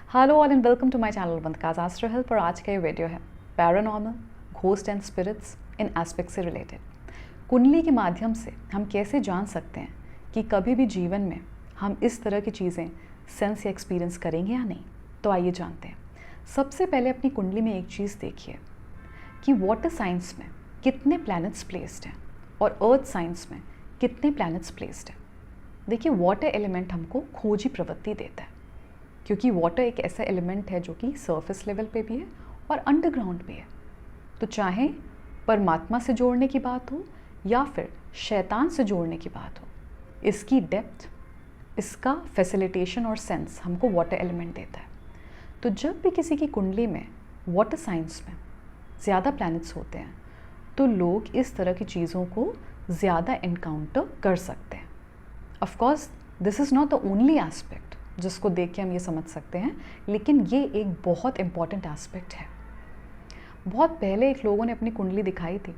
Hello all and welcome to my channel बंदकाज astro help. और आज का ये वीडियो है paranormal, ghost and spirits in aspect से रिलेटेड। कुंडली के माध्यम से हम कैसे जान सकते हैं कि कभी भी जीवन में हम इस तरह की चीज़ें सेंस या एक्सपीरियंस करेंगे या नहीं। तो आइए जानते हैं। सबसे पहले अपनी कुंडली में एक चीज़ देखिए कि वाटर साइंस में कितने प्लैनेट्स प्लेस्ड हैं और अर्थ साइंस में कितने प्लैनेट्स प्लेस्ड हैं। देखिए, वाटर एलिमेंट हमको खोजी प्रवृत्ति देता है, क्योंकि वाटर एक ऐसा एलिमेंट है जो कि सरफेस लेवल पे भी है और अंडरग्राउंड भी है। तो चाहे परमात्मा से जोड़ने की बात हो या फिर शैतान से जोड़ने की बात हो, इसकी डेप्थ, इसका फैसिलिटेशन और सेंस हमको वाटर एलिमेंट देता है। तो जब भी किसी की कुंडली में वाटर साइंस में ज़्यादा प्लैनेट्स होते हैं तो लोग इस तरह की चीज़ों को ज़्यादा एनकाउंटर कर सकते हैं। Of course this is not the only aspect जिसको देख के हम ये समझ सकते हैं, लेकिन ये एक बहुत इम्पॉर्टेंट एस्पेक्ट है। बहुत पहले एक लोगों ने अपनी कुंडली दिखाई थी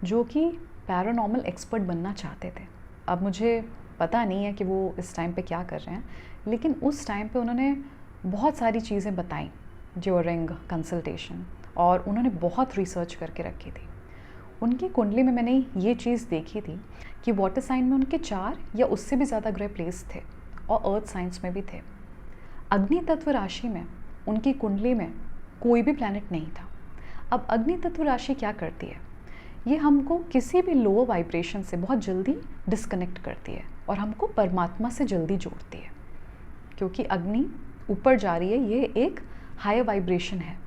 जो कि पैरानॉर्मल एक्सपर्ट बनना चाहते थे। अब मुझे पता नहीं है कि वो इस टाइम पे क्या कर रहे हैं, लेकिन उस टाइम पे उन्होंने बहुत सारी चीज़ें बताई ड्यूरिंग कंसल्टेशन, और उन्होंने बहुत रिसर्च करके रखी थी। उनकी कुंडली में मैंने ये चीज़ देखी थी कि वाटर साइन में उनके 4 या उससे भी ज़्यादा ग्रह प्लेस थे और अर्थ साइंस में भी थे। अग्नि तत्व राशि में उनकी कुंडली में कोई भी प्लैनेट नहीं था। अब अग्नि तत्व राशि क्या करती है? ये हमको किसी भी लोअर वाइब्रेशन से बहुत जल्दी डिस्कनेक्ट करती है और हमको परमात्मा से जल्दी जोड़ती है, क्योंकि अग्नि ऊपर जा रही है, ये एक हायर वाइब्रेशन है।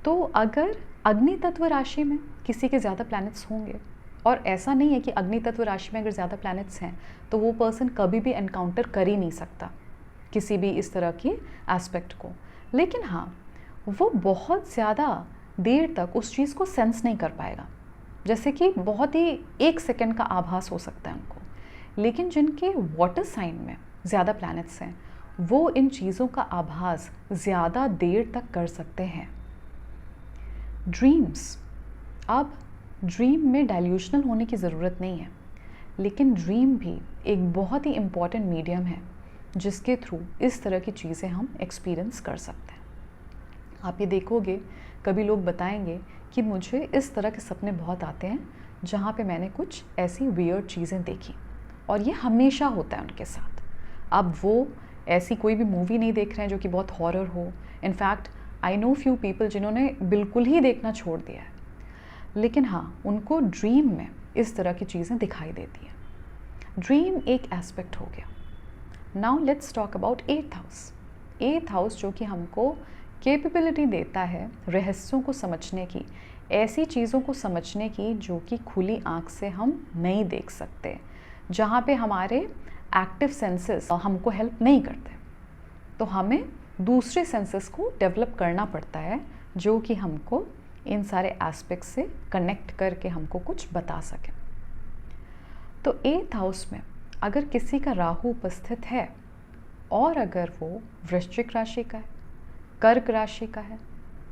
तो अगर अग्नि तत्व राशि में किसी के ज़्यादा प्लैनेट्स होंगे, और ऐसा नहीं है कि अग्नि तत्व राशि में अगर ज़्यादा प्लैनेट्स हैं तो वो पर्सन कभी भी एनकाउंटर कर ही नहीं सकता किसी भी इस तरह की एस्पेक्ट को, लेकिन हाँ, वो बहुत ज़्यादा देर तक उस चीज़ को सेंस नहीं कर पाएगा। जैसे कि बहुत ही 1 सेकंड का आभास हो सकता है उनको। लेकिन जिनके वाटर साइन में ज़्यादा प्लैनेट्स हैं वो इन चीज़ों का आभास ज़्यादा देर तक कर सकते हैं। ड्रीम्स, अब ड्रीम में डाइल्यूशनल होने की ज़रूरत नहीं है, लेकिन ड्रीम भी एक बहुत ही इम्पॉर्टेंट मीडियम है जिसके थ्रू इस तरह की चीज़ें हम एक्सपीरियंस कर सकते हैं। आप ये देखोगे, कभी लोग बताएंगे कि मुझे इस तरह के सपने बहुत आते हैं जहाँ पे मैंने कुछ ऐसी वियर्ड चीज़ें देखी, और ये हमेशा होता है उनके साथ। अब वो ऐसी कोई भी मूवी नहीं देख रहे हैं जो कि बहुत हॉरर हो। In fact I know few people जिन्होंने बिल्कुल ही देखना छोड़ दिया है, लेकिन हाँ, उनको ड्रीम में इस तरह की चीज़ें दिखाई देती हैं। ड्रीम एक एस्पेक्ट हो गया। Now let's talk about 8th house. 8th house जो कि हमको कैपेबिलिटी देता है रहस्यों को समझने की, ऐसी चीज़ों को समझने की जो कि खुली आँख से हम नहीं देख सकते, जहाँ पे हमारे एक्टिव सेंसेस हमको हेल्प नहीं करते। तो हमें दूसरे सेंसेस को डेवलप करना पड़ता है जो कि हमको इन सारे एस्पेक्ट से कनेक्ट करके हमको कुछ बता सके। तो 8th हाउस में अगर किसी का राहु उपस्थित है और अगर वो वृश्चिक राशि का है, कर्क राशि का है,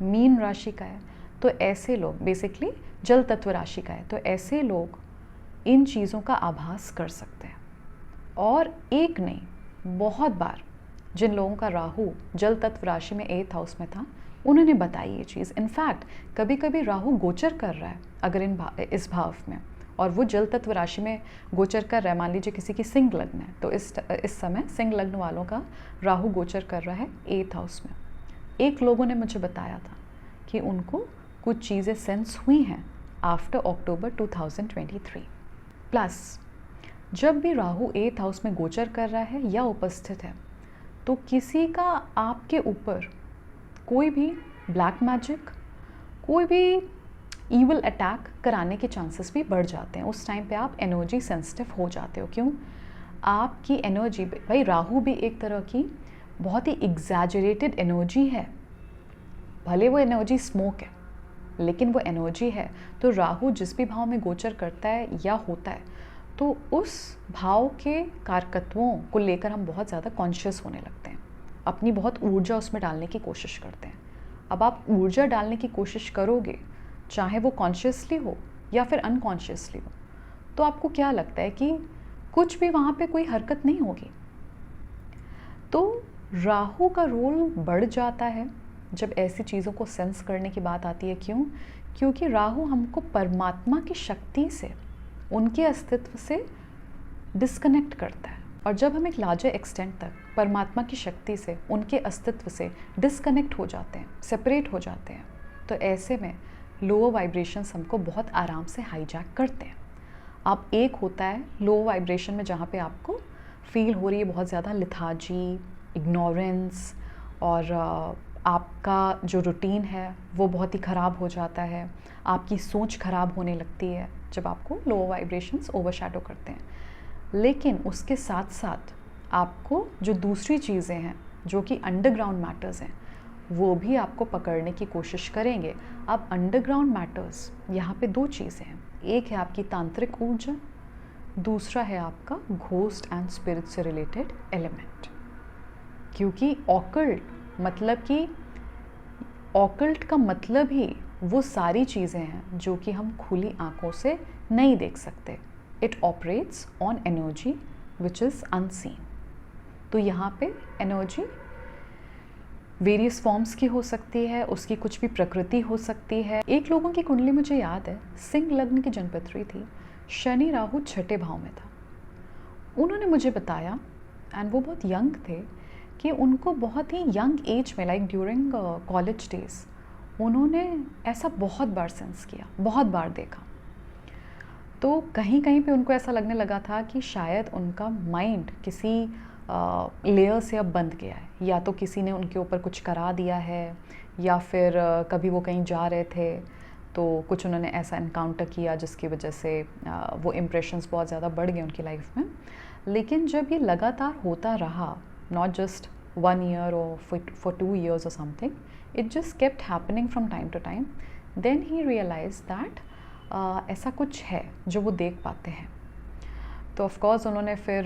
मीन राशि का है, तो ऐसे लोग बेसिकली जल तत्व राशि का है, तो ऐसे लोग इन चीज़ों का आभास कर सकते हैं। और एक नहीं, बहुत बार जिन लोगों का राहु जल तत्व राशि में 8th हाउस में था उन्होंने बताई ये चीज़। इनफैक्ट कभी कभी राहु गोचर कर रहा है अगर इस भाव में, और वो जल तत्व राशि में गोचर कर रहा है, मान लीजिए किसी की सिंह लग्न है, तो इस समय सिंह लग्न वालों का राहु गोचर कर रहा है 8th हाउस में। एक लोगों ने मुझे बताया था कि उनको कुछ चीज़ें सेंस हुई हैं आफ्टर अक्टूबर 2023। प्लस जब भी राहु 8th हाउस में गोचर कर रहा है या उपस्थित है तो किसी का आपके ऊपर कोई भी ब्लैक मैजिक, कोई भी ईवल अटैक कराने के चांसेस भी बढ़ जाते हैं। उस टाइम पे आप एनर्जी सेंसिटिव हो जाते हो। क्यों? आपकी एनर्जी, भाई राहु भी एक तरह की बहुत ही एग्जैजरेटेड एनर्जी है। भले वो एनर्जी स्मोक है, लेकिन वो एनर्जी है। तो राहु जिस भी भाव में गोचर करता है या होता है, तो उस भाव के कारकत्वों को लेकर हम बहुत ज़्यादा कॉन्शियस होने लगते हैं, अपनी बहुत ऊर्जा उसमें डालने की कोशिश करते हैं। अब आप ऊर्जा डालने की कोशिश करोगे, चाहे वो कॉन्शियसली हो या फिर अनकॉन्शियसली हो, तो आपको क्या लगता है कि कुछ भी वहाँ पे कोई हरकत नहीं होगी। तो राहु का रोल बढ़ जाता है जब ऐसी चीज़ों को सेंस करने की बात आती है। क्यों? क्योंकि राहु हमको परमात्मा की शक्ति से, उनके अस्तित्व से डिस्कनेक्ट करता है। और जब हम एक लार्जर एक्सटेंट तक परमात्मा की शक्ति से, उनके अस्तित्व से डिस्कनेक्ट हो जाते हैं, सेपरेट हो जाते हैं, तो ऐसे में लोअर वाइब्रेशंस हमको बहुत आराम से हाईजैक करते हैं। अब एक होता है लोअर वाइब्रेशन में जहाँ पे आपको फील हो रही है बहुत ज़्यादा लिथार्जी, इग्नोरेंस, और आपका जो रूटीन है वो बहुत ही ख़राब हो जाता है, आपकी सोच ख़राब होने लगती है जब आपको लोअर वाइब्रेशंस ओवरशैडो करते हैं। लेकिन उसके साथ साथ आपको जो दूसरी चीज़ें हैं जो कि अंडरग्राउंड मैटर्स हैं, वो भी आपको पकड़ने की कोशिश करेंगे। अब अंडरग्राउंड मैटर्स यहाँ पे दो चीज़ें हैं, एक है आपकी तांत्रिक ऊर्जा, दूसरा है आपका घोस्ट एंड स्पिरिट से रिलेटेड एलिमेंट। क्योंकि ऑकल्ट मतलब कि ऑकल्ट का मतलब ही वो सारी चीज़ें हैं जो कि हम खुली आंखों से नहीं देख सकते। It operates on energy which is unseen. तो यहाँ पे एनर्जी वेरियस फॉर्म्स की हो सकती है, उसकी कुछ भी प्रकृति हो सकती है। एक लोगों की कुंडली मुझे याद है, सिंह लग्न की जन्मपत्री थी, शनि राहु छठे भाव में था। उन्होंने मुझे बताया, एंड वो बहुत यंग थे, कि उनको बहुत ही यंग एज में, लाइक ड्यूरिंग कॉलेज डेज, उन्होंने ऐसा बहुत बार सेंस किया, बहुत बार देखा। तो कहीं कहीं पे उनको ऐसा लगने लगा था कि शायद उनका माइंड किसी लेयर से अब बंध गया है, या तो किसी ने उनके ऊपर कुछ करा दिया है, या फिर कभी वो कहीं जा रहे थे तो कुछ उन्होंने ऐसा इनकाउंटर किया जिसकी वजह से वो इम्प्रेशंस बहुत ज़्यादा बढ़ गए उनकी लाइफ में। लेकिन जब ये लगातार होता रहा, not just 1 year or for 2 years or something, it just kept happening from time to time, then he realized that ऐसा कुछ है जो वो देख पाते हैं। तो ऑफ कोर्स उन्होंने फिर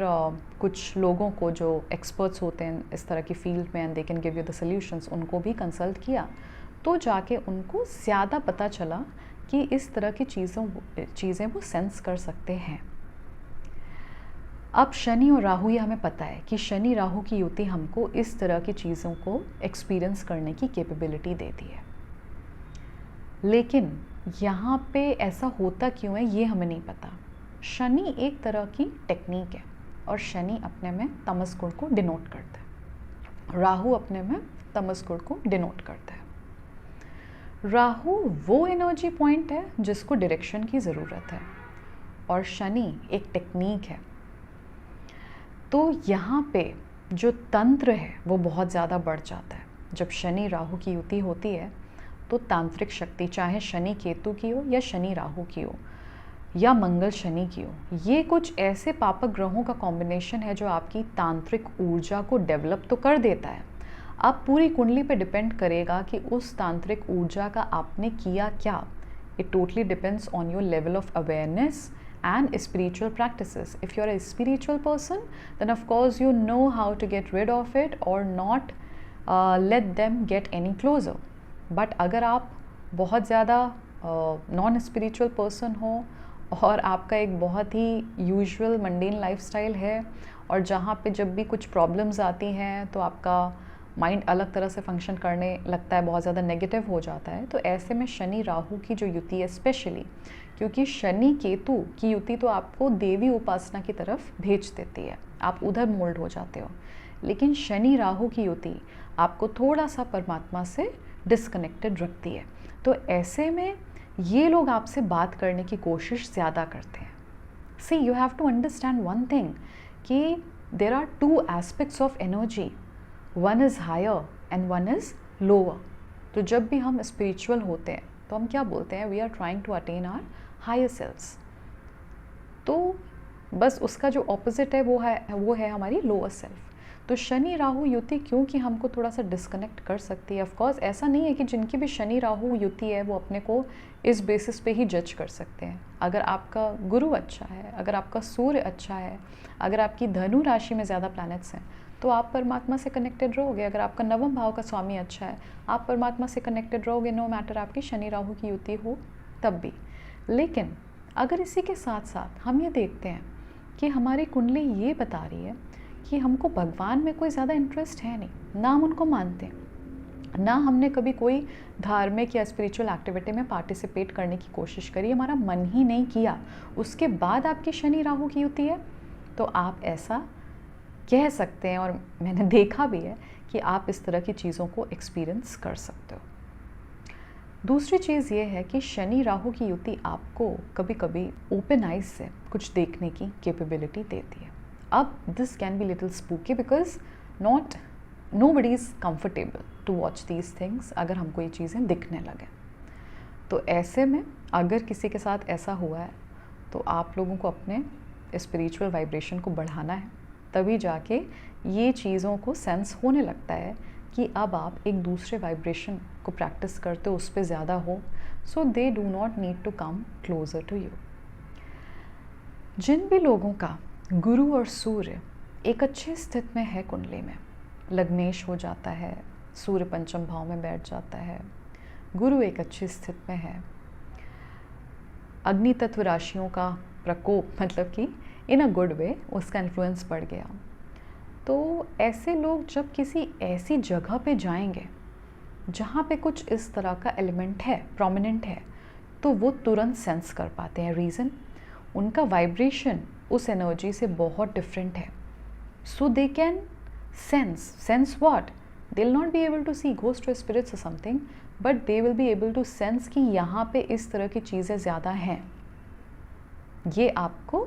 कुछ लोगों को जो एक्सपर्ट्स होते हैं इस तरह की फील्ड में, and they can give you the solutions, उनको भी कंसल्ट किया। तो जाके उनको ज़्यादा पता चला कि इस तरह की चीज़ें वो सेंस कर सकते हैं। अब शनि और राहु, ये हमें पता है कि शनि राहु की युति हमको इस तरह की चीज़ों को एक्सपीरियंस करने की कैपेबिलिटी देती है। लेकिन यहाँ पे ऐसा होता क्यों है ये हमें नहीं पता। शनि एक तरह की टेक्निक है, और शनि अपने में तमस गुण को डिनोट करता है, राहु अपने में तमस गुण को डिनोट करता है। राहु वो एनर्जी पॉइंट है जिसको डायरेक्शन की ज़रूरत है, और शनि एक टेक्निक है। तो यहाँ पे जो तंत्र है वो बहुत ज़्यादा बढ़ जाता है। जब शनि राहु की युति होती है तो तांत्रिक शक्ति, चाहे शनि केतु की हो या शनि राहु की हो या मंगल शनि की हो, ये कुछ ऐसे पापक ग्रहों का कॉम्बिनेशन है जो आपकी तांत्रिक ऊर्जा को डेवलप तो कर देता है। अब पूरी कुंडली पे डिपेंड करेगा कि उस तांत्रिक ऊर्जा का आपने किया क्या। It totally depends on your level of awareness and spiritual practices. If you're a spiritual person, then of course you know how to get rid of it or not let them get any closer. But अगर आप बहुत ज़्यादा non spiritual person हो और आपका एक बहुत ही usual mundane lifestyle है, और जहाँ पे जब भी कुछ प्रॉब्लम्स आती हैं तो आपका माइंड अलग तरह से फंक्शन करने लगता है, बहुत ज़्यादा नेगेटिव हो जाता है, तो ऐसे में शनि राहु की जो युति है, स्पेशली क्योंकि शनि केतु की युति तो आपको देवी उपासना की तरफ भेज देती है, आप उधर मोल्ड हो जाते हो। लेकिन शनि राहु की युति आपको थोड़ा सा परमात्मा से डिस्कनेक्टेड रखती है। तो ऐसे में ये लोग आपसे बात करने की कोशिश ज़्यादा करते हैं। See, you have to understand one thing कि there are 2 aspects of energy, one is higher and one is lower. तो जब भी हम स्पिरिचुअल होते हैं तो हम क्या बोलते हैं, we are trying to attain our higher selves. तो बस उसका जो ऑपोजिट है वो है हमारी लोअर सेल्फ। तो शनि राहु युति क्योंकि हमको थोड़ा सा डिस्कनेक्ट कर सकती है। ऑफ कोर्स ऐसा नहीं है कि जिनकी भी शनि राहु युति है वो अपने को इस बेसिस पे ही जज कर सकते हैं। अगर आपका गुरु अच्छा है, अगर आपका सूर्य अच्छा है, अगर आपकी धनु राशि में ज़्यादा प्लैनेट्स हैं, तो आप परमात्मा से कनेक्टेड रहोगे। अगर आपका नवम भाव का स्वामी अच्छा है, आप परमात्मा से कनेक्टेड रहोगे, नो मैटर आपकी शनि राहु की युति हो तब भी। लेकिन अगर इसी के साथ साथ हम ये देखते हैं कि हमारी कुंडली ये बता रही है कि हमको भगवान में कोई ज़्यादा इंटरेस्ट है नहीं, ना हम उनको मानते, ना हमने कभी कोई धार्मिक या स्पिरिचुअल एक्टिविटी में पार्टिसिपेट करने की कोशिश करी, हमारा मन ही नहीं किया, उसके बाद आपकी शनि राहु की युति है, तो आप ऐसा कह सकते हैं, और मैंने देखा भी है कि आप इस तरह की चीज़ों को एक्सपीरियंस कर सकते हो। दूसरी चीज़ ये है कि शनि राहु की युति आपको कभी कभी ओपन आइज से कुछ देखने की कैपेबिलिटी देती है। अब this can be little spooky because nobody is comfortable to watch these things अगर हमको ये चीज़ें दिखने लगे। तो ऐसे में अगर किसी के साथ ऐसा हुआ है तो आप लोगों को अपने स्पिरिचुअल वाइब्रेशन को बढ़ाना है, तभी जाके ये चीज़ों को सेंस होने लगता है कि अब आप एक दूसरे वाइब्रेशन को प्रैक्टिस करते हो, उस पर ज़्यादा हो, so they do not need to come closer to you. जिन भी लोगों का गुरु और सूर्य एक अच्छी स्थिति में है कुंडली में, लग्नेश हो जाता है, सूर्य पंचम भाव में बैठ जाता है, गुरु एक अच्छी स्थिति में है, अग्नि तत्व राशियों का प्रकोप मतलब कि इन अ गुड वे उसका इन्फ्लुएंस बढ़ गया, तो ऐसे लोग जब किसी ऐसी जगह पे जाएंगे जहाँ पे कुछ इस तरह का एलिमेंट है, प्रोमिनेंट है, तो वो तुरंत सेंस कर पाते हैं। रीज़न, उनका वाइब्रेशन उस एनर्जी से बहुत डिफरेंट है, so they can sense what? They'll not be able to see ghosts or spirits or something, but they will be able to sense कि यहाँ पे इस तरह की चीज़ें ज़्यादा हैं। ये आपको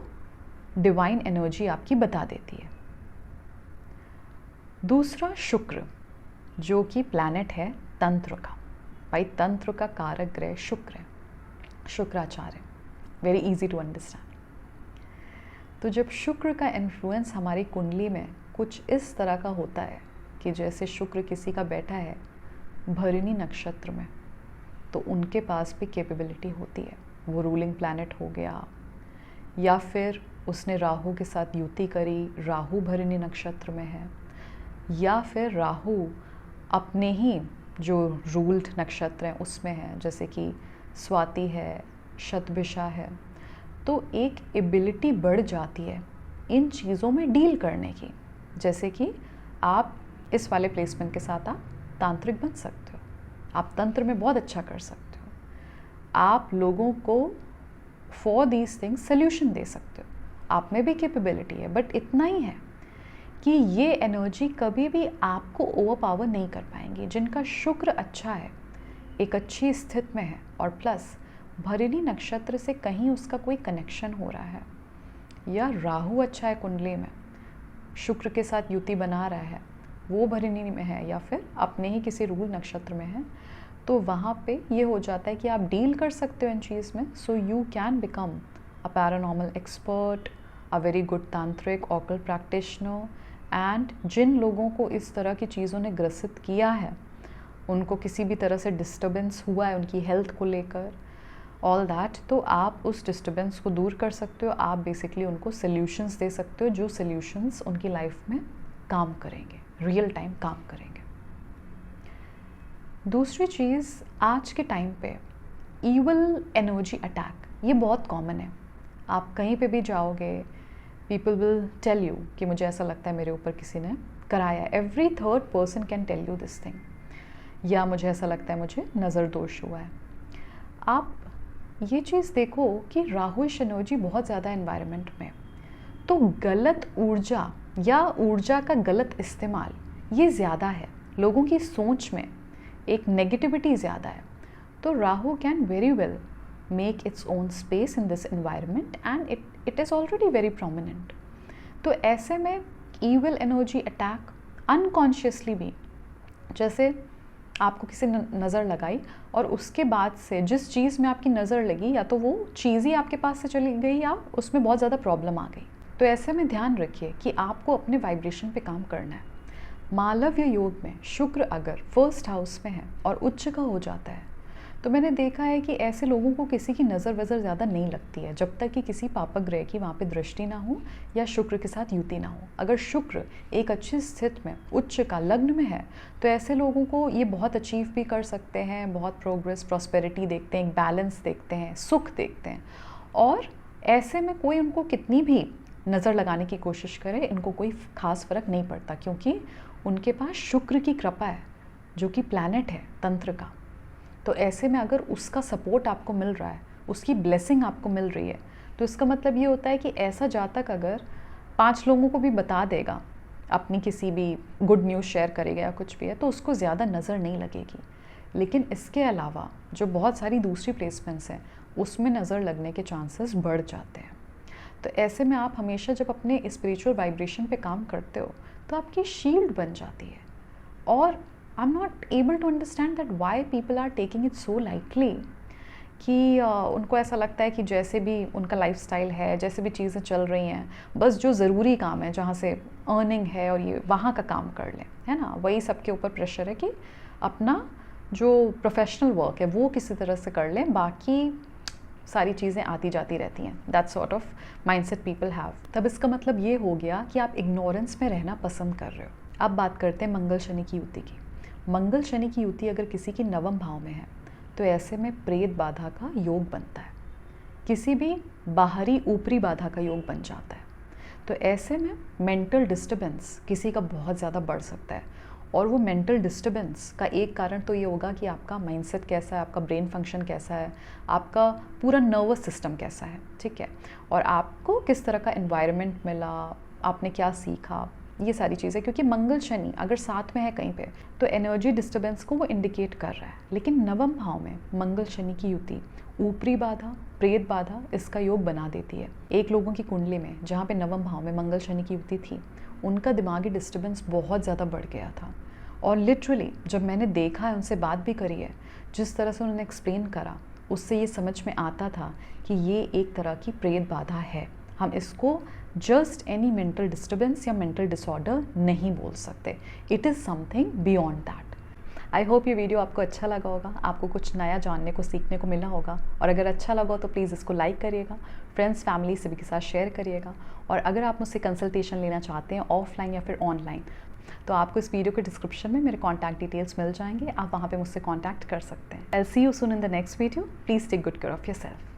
डिवाइन एनर्जी आपकी बता देती है। दूसरा शुक्र, जो कि प्लैनेट है तंत्र का। भाई तंत्र का कारक ग्रह शुक्र है, Shukracharya, very easy to understand. तो जब शुक्र का इन्फ्लुएंस हमारी कुंडली में कुछ इस तरह का होता है कि जैसे शुक्र किसी का बैठा है भरणी नक्षत्र में, तो उनके पास भी कैपेबिलिटी होती है, वो रूलिंग प्लैनेट हो गया, या फिर उसने राहु के साथ युति करी, राहु भरणी नक्षत्र में है, या फिर राहु अपने ही जो रूल्ड नक्षत्र हैं उसमें है, जैसे कि स्वाति है, शतभिषा है, तो एक एबिलिटी बढ़ जाती है इन चीज़ों में डील करने की। जैसे कि आप इस वाले प्लेसमेंट के साथ आप तांत्रिक बन सकते हो, आप तंत्र में बहुत अच्छा कर सकते हो, आप लोगों को फॉर दीज थिंग्स सोल्यूशन दे सकते हो, आप में भी कैपेबिलिटी है। बट इतना ही है कि ये एनर्जी कभी भी आपको ओवर पावर नहीं कर पाएंगी। जिनका शुक्र अच्छा है, एक अच्छी स्थिति में है, और प्लस भरणी नक्षत्र से कहीं उसका कोई कनेक्शन हो रहा है, या राहु अच्छा है कुंडली में, शुक्र के साथ युति बना रहा है, वो भरणी में है, या फिर अपने ही किसी रूल नक्षत्र में है, तो वहाँ पे ये हो जाता है कि आप डील कर सकते हो इन चीज़ में। So you can become a paranormal expert, a very good तांत्रिक, ऑकल्ट प्रैक्टिशनर। एंड जिन लोगों को इस तरह की चीज़ों ने ग्रसित किया है, उनको किसी भी तरह से डिस्टर्बेंस हुआ है उनकी हेल्थ को लेकर, ऑल दैट, तो आप उस डिस्टर्बेंस को दूर कर सकते हो। आप बेसिकली उनको सल्यूशंस दे सकते हो, जो सल्यूशंस उनकी लाइफ में काम करेंगे, रियल टाइम काम करेंगे। दूसरी चीज़, आज के टाइम पे ईवल एनर्जी अटैक, ये बहुत कॉमन है। आप कहीं पे भी जाओगे, पीपल विल टेल यू कि मुझे ऐसा लगता है मेरे ऊपर किसी ने कराया। Every third person can tell you this thing, या मुझे ऐसा लगता है मुझे नज़र दोष हुआ है। आप ये चीज़ देखो कि राहुइश एनर्जी बहुत ज़्यादा एनवायरनमेंट में, तो गलत ऊर्जा या ऊर्जा का गलत इस्तेमाल ये ज़्यादा है, लोगों की सोच में एक नेगेटिविटी ज़्यादा है। तो Rahu can very well make its own space in this environment, and it is already very prominent. तो ऐसे में ईविल एनर्जी अटैक अनकॉन्शियसली भी, जैसे आपको किसी ने नज़र लगाई और उसके बाद से जिस चीज़ में आपकी नज़र लगी, या तो वो चीज़ ही आपके पास से चली गई या उसमें बहुत ज़्यादा प्रॉब्लम आ गई। तो ऐसे में ध्यान रखिए कि आपको अपने वाइब्रेशन पे काम करना है। मालव्य योग में शुक्र अगर फर्स्ट हाउस में है और उच्च का हो जाता है, तो मैंने देखा है कि ऐसे लोगों को किसी की नज़र वज़र ज़्यादा नहीं लगती है, जब तक कि किसी पापक ग्रह की वहाँ पे दृष्टि ना हो या शुक्र के साथ युति ना हो। अगर शुक्र एक अच्छी स्थिति में उच्च का लग्न में है, तो ऐसे लोगों को ये बहुत अचीव भी कर सकते हैं, बहुत प्रोग्रेस, प्रॉस्पेरिटी देखते हैं, एक बैलेंस देखते हैं, सुख देखते हैं। और ऐसे में कोई उनको कितनी भी नज़र लगाने की कोशिश करे, इनको कोई ख़ास फ़र्क नहीं पड़ता, क्योंकि उनके पास शुक्र की कृपा है, जो कि प्लैनेट है तंत्र का। तो ऐसे में अगर उसका सपोर्ट आपको मिल रहा है, उसकी ब्लेसिंग आपको मिल रही है, तो इसका मतलब ये होता है कि ऐसा जातक अगर 5 लोगों को भी बता देगा, अपनी किसी भी गुड न्यूज़ शेयर करेगा या कुछ भी है, तो उसको ज़्यादा नज़र नहीं लगेगी। लेकिन इसके अलावा जो बहुत सारी दूसरी प्लेसमेंट्स हैं, उसमें नज़र लगने के चांसेस बढ़ जाते हैं। तो ऐसे में आप हमेशा जब अपने स्पिरिचुअल वाइब्रेशन पे काम करते हो, तो आपकी शील्ड बन जाती है। और I am not able to understand that why people are taking it so lightly, कि उनको ऐसा लगता है कि जैसे भी उनका लाइफस्टाइल है, जैसे भी चीज़ें चल रही हैं, बस जो ज़रूरी काम है, जहाँ से अर्निंग है और ये वहाँ का काम कर लें, है ना। वही सबके ऊपर प्रेशर है कि अपना जो प्रोफेशनल वर्क है वो किसी तरह से कर लें, बाकी सारी चीज़ें आती जाती रहती हैं। That sort of mindset people have. तब इसका मतलब ये हो गया कि आप इग्नोरेंस में रहना पसंद कर रहे हो। अब बात करते हैं मंगल शनि की युति की। मंगल शनि की युति अगर किसी की नवम भाव में है, तो ऐसे में प्रेत बाधा का योग बनता है, किसी भी बाहरी ऊपरी बाधा का योग बन जाता है। तो ऐसे में मेंटल डिस्टर्बेंस किसी का बहुत ज़्यादा बढ़ सकता है। और वो मेंटल डिस्टर्बेंस का एक कारण तो ये होगा कि आपका माइंडसेट कैसा है, आपका ब्रेन फंक्शन कैसा है, आपका पूरा नर्वस सिस्टम कैसा है, ठीक है, और आपको किस तरह का एनवायरनमेंट मिला, आपने क्या सीखा, ये सारी चीज़ें। क्योंकि मंगल शनि अगर साथ में है कहीं पे, तो एनर्जी डिस्टर्बेंस को वो इंडिकेट कर रहा है। लेकिन नवम भाव में मंगल शनि की युति ऊपरी बाधा, प्रेत बाधा, इसका योग बना देती है। एक लोगों की कुंडली में जहाँ पे नवम भाव में मंगल शनि की युति थी, उनका दिमागी डिस्टर्बेंस बहुत ज़्यादा बढ़ गया था। और लिटरली जब मैंने देखा है, उनसे बात भी करी है, जिस तरह से उन्होंने एक्सप्लेन करा, उससे ये समझ में आता था कि ये एक तरह की प्रेत बाधा है। हम इसको जस्ट एनी मेंटल डिस्टर्बेंस या मेंटल डिसऑर्डर नहीं बोल सकते। It is something beyond that. I hope ये वीडियो आपको अच्छा लगा होगा, आपको कुछ नया जानने को, सीखने को मिला होगा। और अगर अच्छा लगा हो तो प्लीज़ इसको लाइक करिएगा, फ्रेंड्स फैमिली सभी के साथ शेयर करिएगा। और अगर आप मुझसे कंसल्टेशन लेना चाहते हैं ऑफलाइन या फिर ऑनलाइन, तो आपको इस वीडियो के डिस्क्रिप्शन में मेरे कॉन्टैक्ट डिटेल्स मिल जाएंगे, आप वहाँ पे मुझसे कॉन्टैक्ट कर सकते हैं। I will see you soon in the next video. Please take good care of yourself.